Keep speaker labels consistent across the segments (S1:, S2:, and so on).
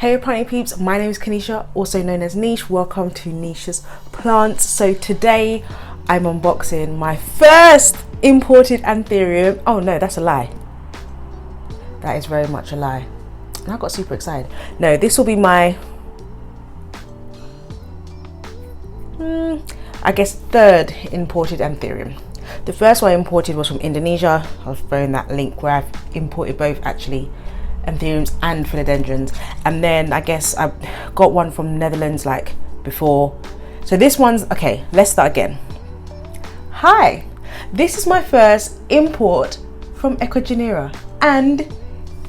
S1: Hey planting peeps, my name is Kanisha, also known as Niche. Welcome to Niche's Plants. So today I'm unboxing my first imported anthurium. Oh no, that's a lie. That is very much a lie. And I got super excited. No, this will be my I guess third imported anthurium. The first one I imported was from Indonesia. I'll throw in that link where I've imported both actually anthuriums and philodendrons, and then I guess I got one from Netherlands like before. So this one's okay. Let's start again. Hi, this is my first import from Ecuagenera and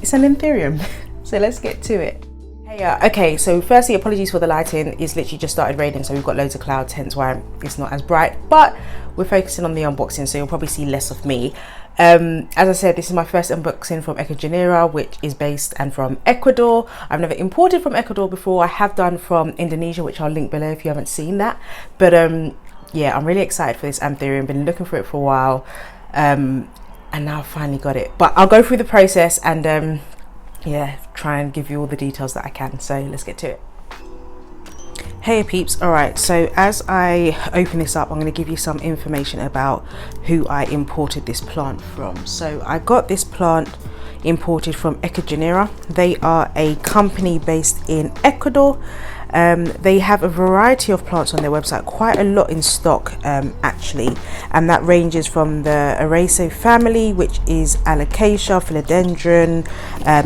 S1: it's an anthurium. So let's get to it. Hey, okay, so firstly, apologies for the lighting. It's literally just started raining, so we've got loads of clouds, hence why it's not as bright, but we're focusing on the unboxing, so you'll probably see less of me. As I said, this is my first unboxing from Ecuagenera, which is based and from Ecuador. I've never imported from Ecuador before. I have done from Indonesia, which I'll link below if you haven't seen that. But yeah, I'm really excited for this anthurium. Been looking for it for a while, and now I've finally got it. But I'll go through the process and yeah, try and give you all the details that I can. So let's get to it. Hey peeps, alright, so as I open this up, I'm going to give you some information about who I imported this plant from. So I got this plant imported from Ecuagenera. They are a company based in Ecuador. They have a variety of plants on their website, quite a lot in stock actually, and that ranges from the Aroid family, which is alocasia, philodendron,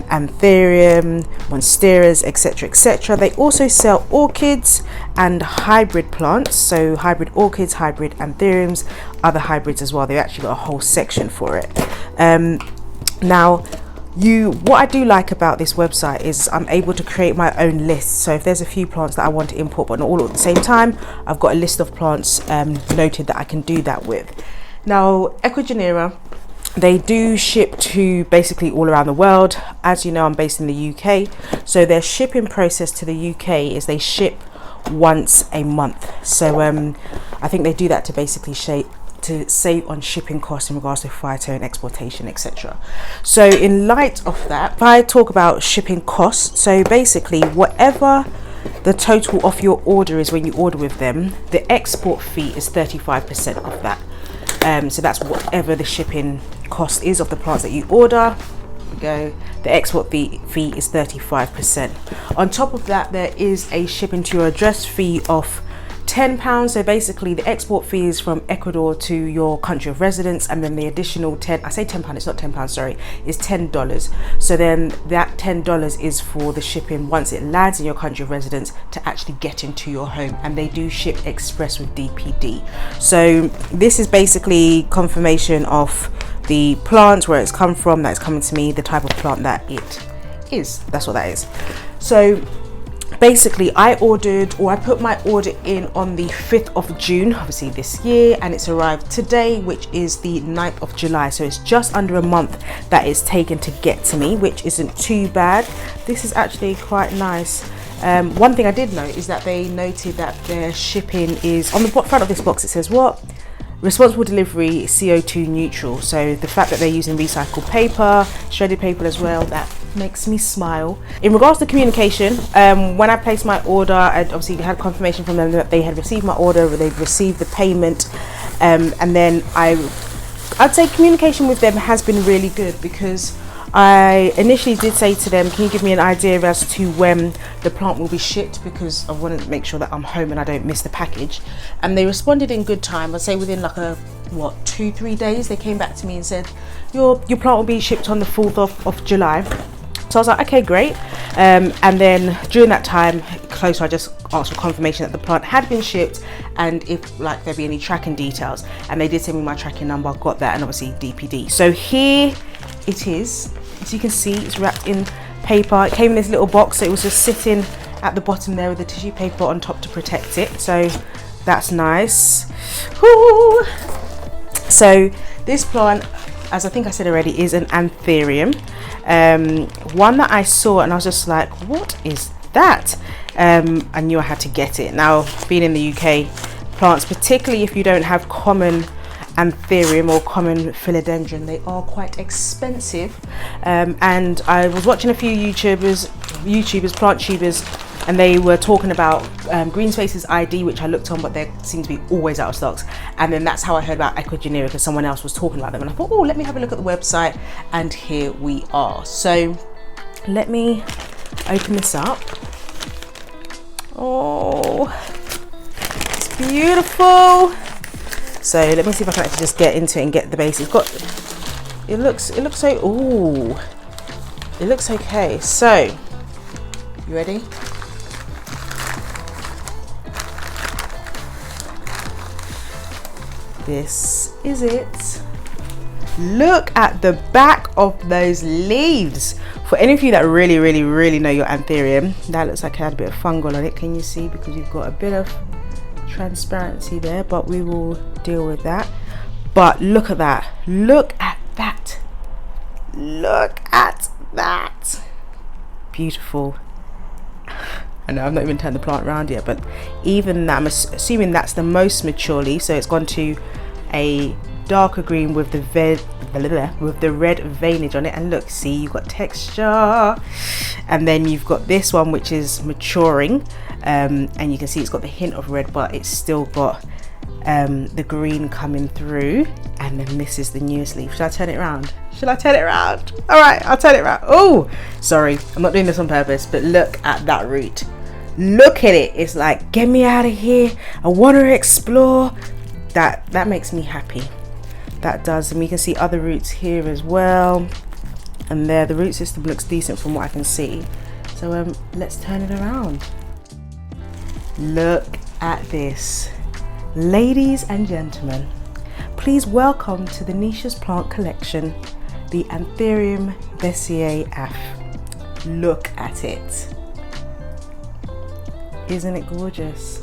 S1: anthurium, monsteras, etc, etc. They also sell orchids and hybrid plants, so hybrid orchids, hybrid anthuriums, other hybrids as well. They've actually got a whole section for it. Now what I do like about this website is I'm able to create my own list. So if there's a few plants that I want to import but not all at the same time, I've got a list of plants noted that I can do that with. Now Ecuagenera, they do ship to basically all around the world. As you know, I'm based in the UK, so their shipping process to the UK is they ship once a month. So I think they do that to basically save on shipping costs in regards to phyto and exportation, etc. So in light of that, if I talk about shipping costs, so basically whatever the total of your order is when you order with them, the export fee is 35% of that. So that's whatever the shipping cost is of the plants that you order. The export fee is 35%. On top of that, there is a shipping to your address fee of £10. So basically the export fee is from Ecuador to your country of residence, and then the additional £10, it's not £10, sorry, is $10. So then that $10 is for the shipping once it lands in your country of residence to actually get into your home, and they do ship express with DPD. So this is basically confirmation of the plant, where it's come from, that it's coming to me, the type of plant that it is. That's what that is. So basically I put my order in on the 5th of June, obviously this year, and it's arrived today, which is the 9th of July. So it's just under a month that it's taken to get to me, which isn't too bad. This is actually quite nice. One thing I did note is that they noted that their shipping is on the front of this box. It says what? Responsible delivery, CO2 neutral. So the fact that they're using recycled paper, shredded paper as well, that makes me smile. In regards to communication, when I placed my order, I obviously had confirmation from them that they had received my order, they've received the payment, and then I'd say communication with them has been really good, because I initially did say to them, can you give me an idea as to when the plant will be shipped, because I want to make sure that I'm home and I don't miss the package. And they responded in good time. I'd say within like 2-3 days they came back to me and said your plant will be shipped on the 4th of July. So I was like, okay, great. And then during that time, closer, I just asked for confirmation that the plant had been shipped, and if like there'd be any tracking details, and they did send me my tracking number. I got that, and obviously DPD. So here it is. As you can see, it's wrapped in paper. It came in this little box, so it was just sitting at the bottom there with the tissue paper on top to protect it. So that's nice. Woo! So this plant, as I think I said already, is an anthurium. One that I saw and I was just like, what is that? I knew I had to get it. Now, being in the UK, plants, particularly if you don't have common anthurium or common philodendron. They are quite expensive, and I was watching a few YouTubers, plant tubers, and they were talking about Green Spaces ID, which I looked on, but they seem to be always out of stocks. And then that's how I heard about Ecuagenera, because someone else was talking about them, and I thought, oh, let me have a look at the website, and here we are. So let me open this up. Oh, it's beautiful. So let me see if I can actually just get into it and get the base. It looks so, ooh, it looks okay. So, you ready? This is it. Look at the back of those leaves. For any of you that really know your anthurium, that looks like it had a bit of fungal on it. Can you see? Because you've got a bit of transparency there, but we will deal with that. But look at that. Look at that. Look at that. Beautiful. I know I've not even turned the plant around yet, but even that, I'm assuming that's the most mature leaf. So it's gone to a darker green with the red veinage on it. And look, see, you've got texture. And then you've got this one, which is maturing. And you can see it's got the hint of red, but it's still got the green coming through. And then this is the newest leaf. Should I turn it around? Should I turn it around? All right, I'll turn it around. Oh, sorry, I'm not doing this on purpose, but look at that root. Look at it. It's like, get me out of here. I want to explore. That makes me happy. That does. And we can see other roots here as well. And there, the root system looks decent from what I can see. So let's turn it around. Look at this. Ladies and gentlemen, please welcome to the Niches Plant Collection, the Anthurium Bessier Af. Look at it. Isn't it gorgeous?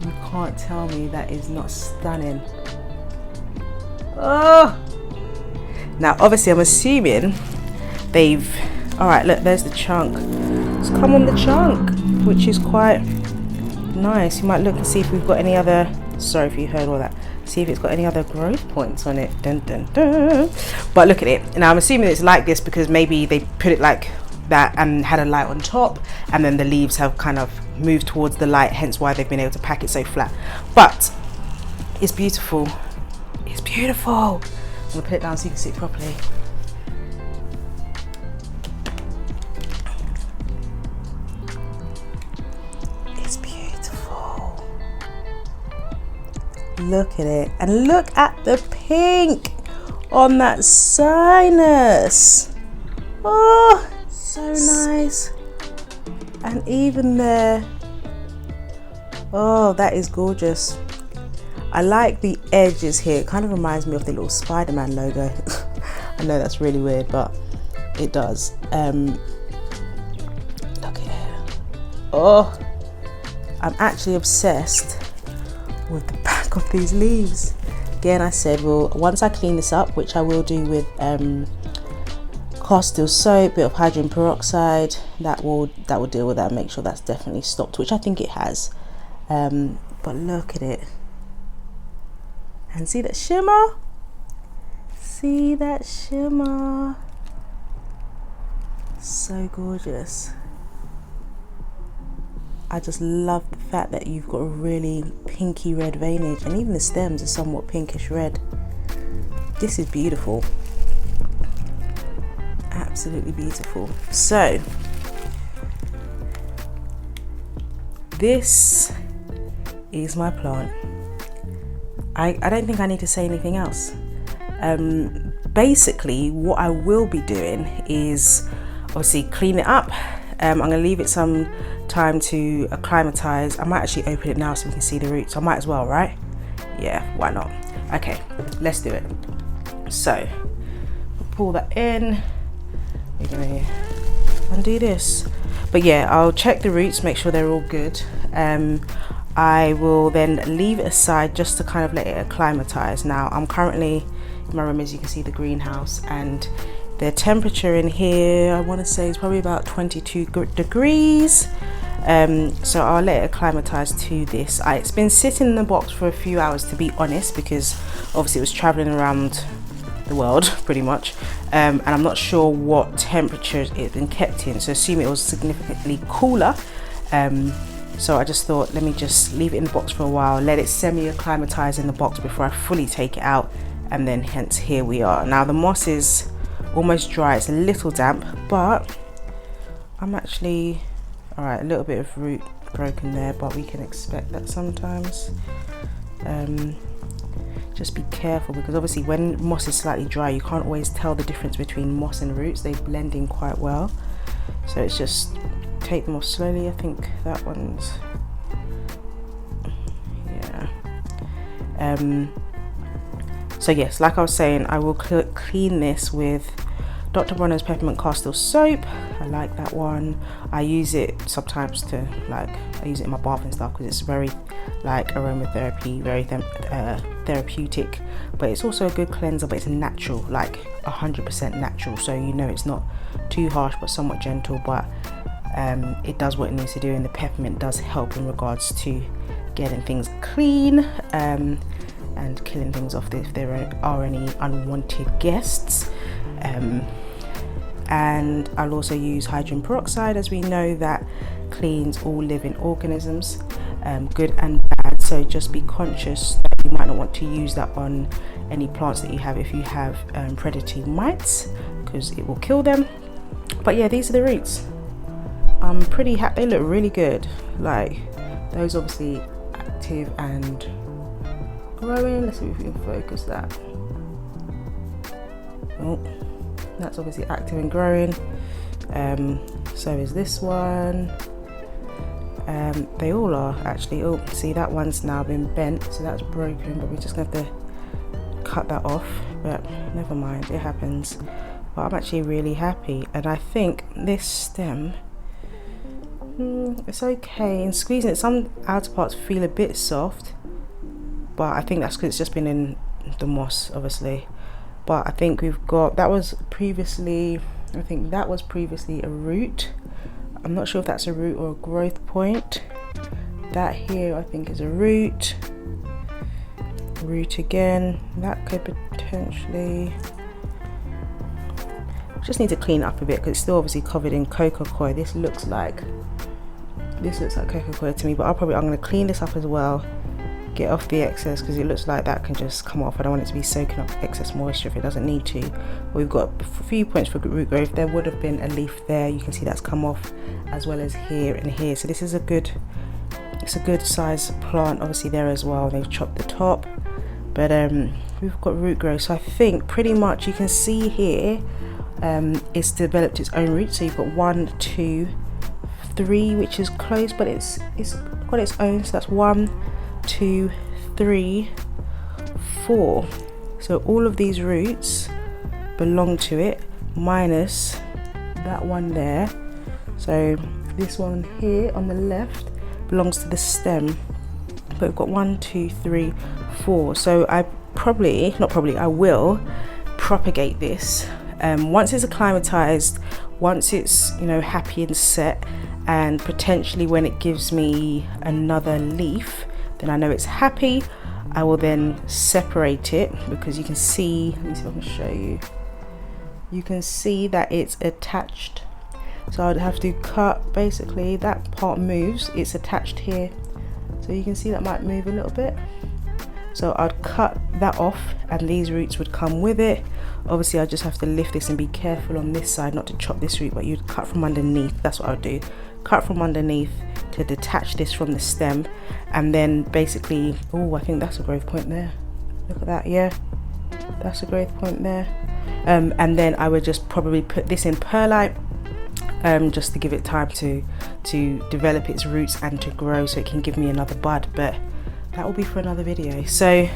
S1: You can't tell me that is not stunning. Oh! Now, obviously, I'm assuming they've... All right, look, there's the chunk. It's come on the chunk, which is quite nice. You might look and see if we've got any other... Sorry if you heard all that. See if it's got any other growth points on it. Dun, dun, dun. But look at it. Now, I'm assuming it's like this because maybe they put it like that and had a light on top, and then the leaves have kind of moved towards the light, hence why they've been able to pack it so flat. But it's beautiful. It's beautiful. I'm gonna put it down so you can see it properly. It's beautiful. Look at it, and look at the pink on that sinus. Oh, so nice. And even there, oh, that is gorgeous. I like the edges here. It kind of reminds me of the little Spider-Man logo. I know that's really weird, but it does. Look at it. Oh, I'm actually obsessed with the back of these leaves. Again, I said, well, once I clean this up, which I will do with castile soap, bit of hydrogen peroxide, that will deal with that and make sure that's definitely stopped, which I think it has. But look at it. And see that shimmer? See that shimmer? So gorgeous. I just love the fact that you've got a really pinky red veinage, and even the stems are somewhat pinkish red. This is beautiful. Absolutely beautiful. So this is my plant. I don't think I need to say anything else. Basically what I will be doing is obviously clean it up. I'm going to leave it some time to acclimatize. I might actually open it now so we can see the roots. I might as well, right? Yeah, why not? Okay, let's do it. So we'll pull that in. We're going to undo this. But yeah, I'll check the roots, make sure they're all good. I will then leave it aside just to kind of let it acclimatize. Now I'm currently in my room, as you can see, the greenhouse, and the temperature in here I want to say is probably about 22 degrees. So I'll let it acclimatize to this. It's been sitting in the box for a few hours, to be honest, because obviously it was traveling around the world pretty much, and I'm not sure what temperatures it's been kept in, so assume it was significantly cooler. So I just thought, let me just leave it in the box for a while, let it semi-acclimatize in the box before I fully take it out, and then hence here we are. Now the moss is almost dry, it's a little damp, but I'm actually, all right, a little bit of root broken there, but we can expect that sometimes. Just be careful, because obviously when moss is slightly dry, you can't always tell the difference between moss and roots. They blend in quite well, so it's just take them off slowly. I think that one's, yeah. So yes, like I was saying, I will clean this with Dr. Bronner's peppermint castile soap. I like that one. I use it sometimes to, like, I use it in my bath and stuff because it's very like aromatherapy, very therapeutic, but it's also a good cleanser, but it's natural, like 100% natural, so you know it's not too harsh but somewhat gentle, but it does what it needs to do, and the peppermint does help in regards to getting things clean and killing things off if there are any unwanted guests. And I'll also use hydrogen peroxide, as we know that cleans all living organisms, good and bad, so just be conscious that you might not want to use that on any plants that you have if you have predatory mites, because it will kill them. But yeah, these are the roots. I'm pretty happy, they look really good, like those obviously active and growing. Let's see if we can focus that. Oh, that's obviously active and growing. So is this one. They all are actually. Oh, see, that one's now been bent, so that's broken, but we're just gonna have to cut that off, but never mind, it happens. But I'm actually really happy, and I think this stem, it's okay. In squeezing it, some outer parts feel a bit soft, but I think that's because it's just been in the moss, obviously. But I think we've got, that was previously, I think that was previously a root. I'm not sure if that's a root or a growth point. That here I think is a root. Root again. That could potentially, just need to clean it up a bit because it's still obviously covered in cocoa coir. This looks like cocoa coir to me, but I'm going to clean this up as well, get off the excess, because it looks like that can just come off. I don't want it to be soaking up excess moisture if it doesn't need to. We've got a few points for root growth. There would have been a leaf there, you can see that's come off, as well as here and here. So this is a good, it's a good size plant obviously there as well. They've chopped the top, but we've got root growth. So I think pretty much you can see here it's developed its own roots. So you've got 1, 2, 3, which is close, but it's got its own. So that's 1, 2, 3, 4. So all of these roots belong to it, minus that one there. So this one here on the left belongs to the stem, but we've got 1, 2, 3, 4. So I will propagate this once it's acclimatized, once it's, you know, happy and set, and potentially when it gives me another leaf, then I know it's happy. I will then separate it, because you can see, let me see if I can show you. You can see that it's attached. So I'd have to cut, basically that part moves, it's attached here. So you can see that might move a little bit. So I'd cut that off and these roots would come with it. Obviously I just have to lift this and be careful on this side not to chop this root, but you'd cut from underneath. That's what I would do. Cut from underneath to detach this from the stem, and then basically, oh, I think that's a growth point there. Look at that, yeah, that's a growth point there. And then I would just probably put this in perlite, just to give it time to develop its roots and to grow, so it can give me another bud, but that will be for another video. So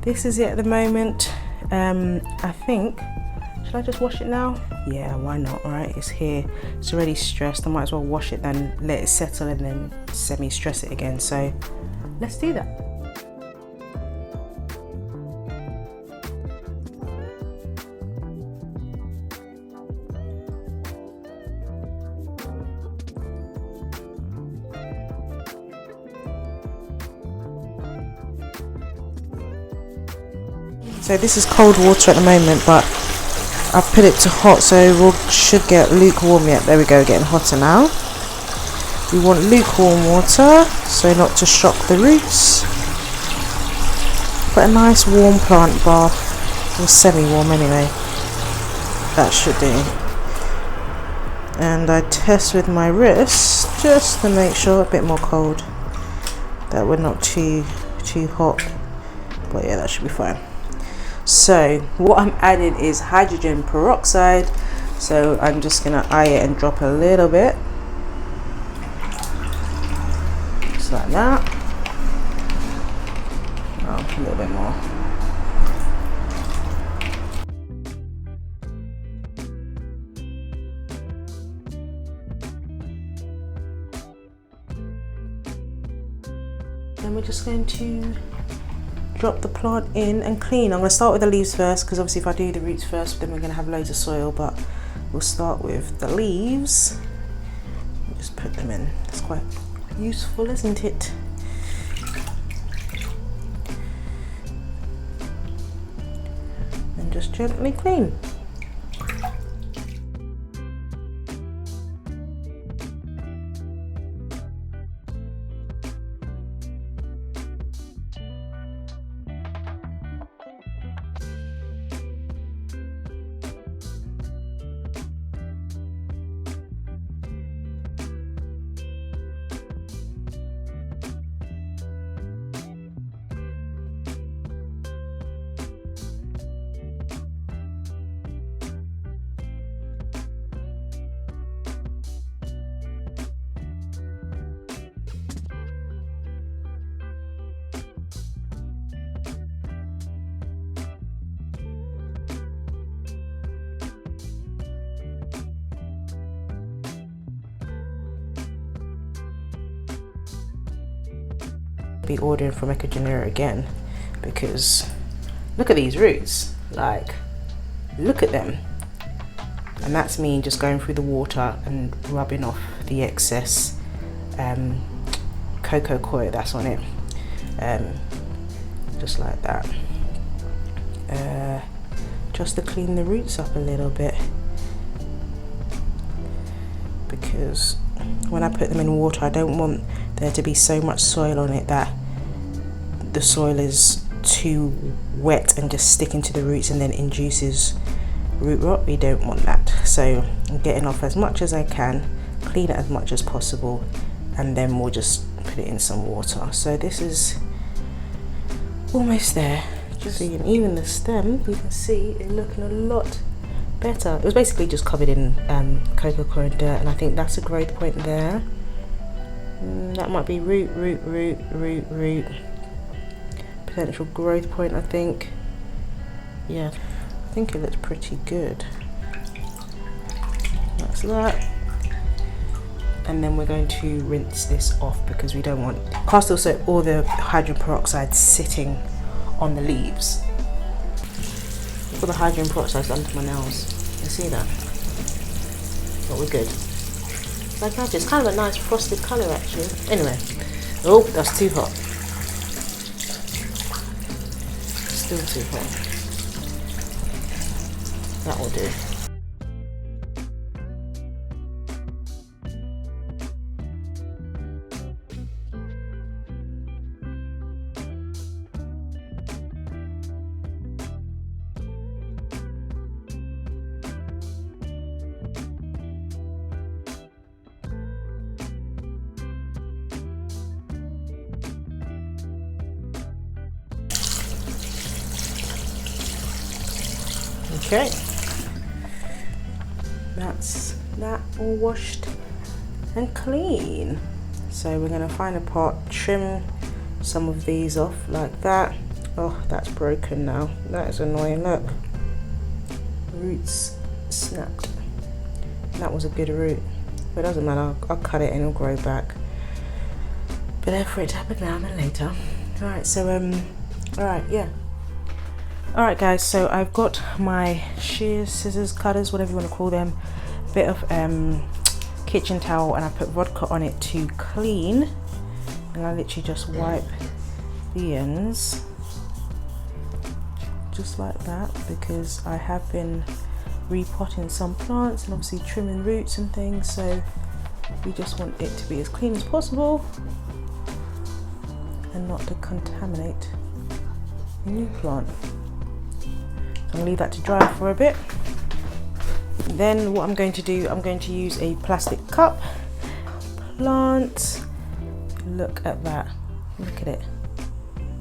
S1: this is it at the moment. I think, should I just wash it now? Yeah, why not, right? It's here, it's already stressed. I might as well wash it, then let it settle, and then semi-stress it again. So let's do that. So this is cold water at the moment, but I've put it to hot, so we should get lukewarm yet. There we go, getting hotter now. We want lukewarm water, so not to shock the roots. But a nice warm plant bath, or semi-warm anyway. That should do. And I test with my wrist just to make sure, a bit more cold, that we're not too hot. But yeah, that should be fine. So what I'm adding is hydrogen peroxide. So I'm just gonna eye it and drop a little bit, just like that. Oh, a little bit more. Then we're just going to drop the plant in and clean. I'm going to start with the leaves first, because obviously if I do the roots first, then we're going to have loads of soil, but we'll start with the leaves. Just put them in. It's quite useful, isn't it? And just gently clean. Be ordering from Ecuagenera again, because look at these roots, like look at them. And that's me just going through the water and rubbing off the excess cocoa coir that's on it, just like that, just to clean the roots up a little bit, because when I put them in water, I don't want there to be so much soil on it that the soil is too wet and just sticking to the roots and then induces root rot. We don't want that. So I'm getting off as much as I can, clean it as much as possible, and then we'll just put it in some water. So this is almost there. Just seeing even the stem, you can see it's looking a lot better. It was basically just covered in cocoa coir and dirt, and I think that's a growth point there. That might be root. Potential growth point, I think. Yeah, I think it looks pretty good. That's that. And then we're going to rinse this off, because we don't want cast also all the hydrogen peroxide sitting on the leaves. All the hydrogen peroxide under my nails. You see that? But we're good. Like that, it's kind of a nice frosted colour actually. Anyway, oh, that's too hot. Still too hot. That will do. Okay, that's that all washed and clean. So we're going to find a pot, trim some of these off like that. Oh, that's broken now. That is annoying. Look, roots snapped. That was a good root, but it doesn't matter. I'll cut it and it'll grow back. Better for it to happen now than later. All right, so all right, yeah. Alright guys, so I've got my shears, scissors, cutters, whatever you want to call them, a bit of kitchen towel, and I put vodka on it to clean, and I literally just wipe the ends just like that, because I have been repotting some plants and obviously trimming roots and things, so we just want it to be as clean as possible and not to contaminate the new plant. So I'm going to leave that to dry for a bit. Then what I'm going to do, I'm going to use a plastic cup, plant, look at that, look at it,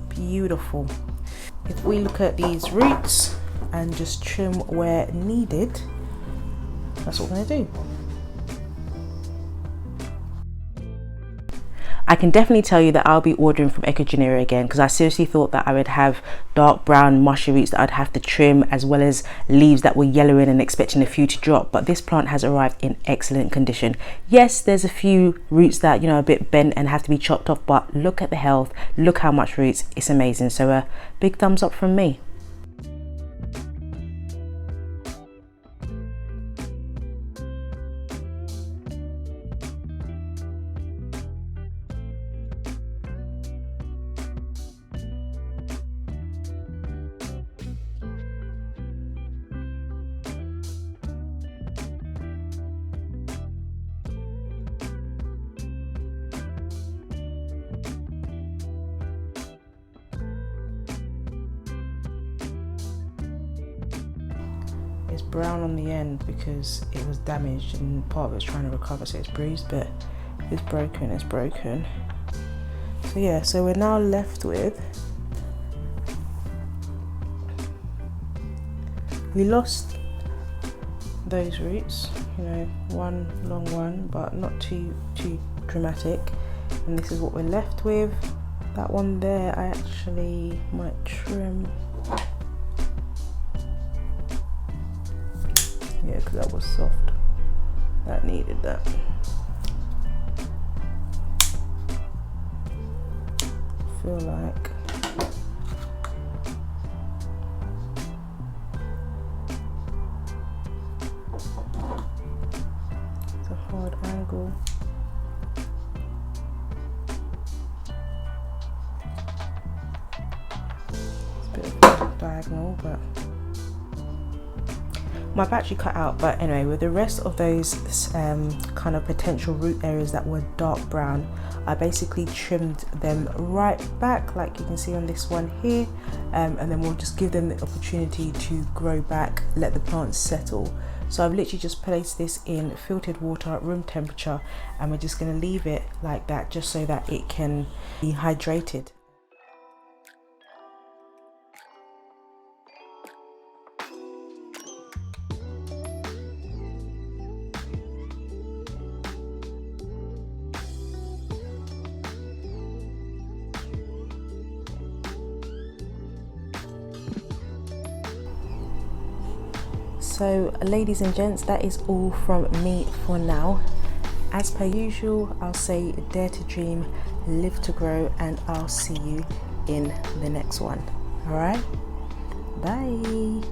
S1: beautiful. If we look at these roots and just trim where needed, that's what we're going to do. I can definitely tell you that I'll be ordering from Ecuagenera again, because I seriously thought that I would have dark brown mushy roots that I'd have to trim, as well as leaves that were yellowing and expecting a few to drop. But this plant has arrived in excellent condition. Yes, there's a few roots that, you know, are a bit bent and have to be chopped off, but look at the health, look how much roots, it's amazing. So a big thumbs up from me. It's brown on the end because it was damaged and part of it's trying to recover, so it's bruised, but it's broken, it's broken. So yeah, so we're now left with, we lost those roots, you know, one long one, but not too dramatic, and this is what we're left with. That one there I actually might trim. Yeah, because that was soft. That needed that. I feel like it's a hard angle. It's a bit of diagonal, but my battery cut out. But anyway, with the rest of those kind of potential root areas that were dark brown, I basically trimmed them right back, like you can see on this one here, and then we'll just give them the opportunity to grow back, let the plants settle. So I've literally just placed this in filtered water at room temperature, and we're just going to leave it like that just so that it can be hydrated. So ladies and gents, that is all from me for now. As per usual, I'll say dare to dream, live to grow, and I'll see you in the next one. All right, bye.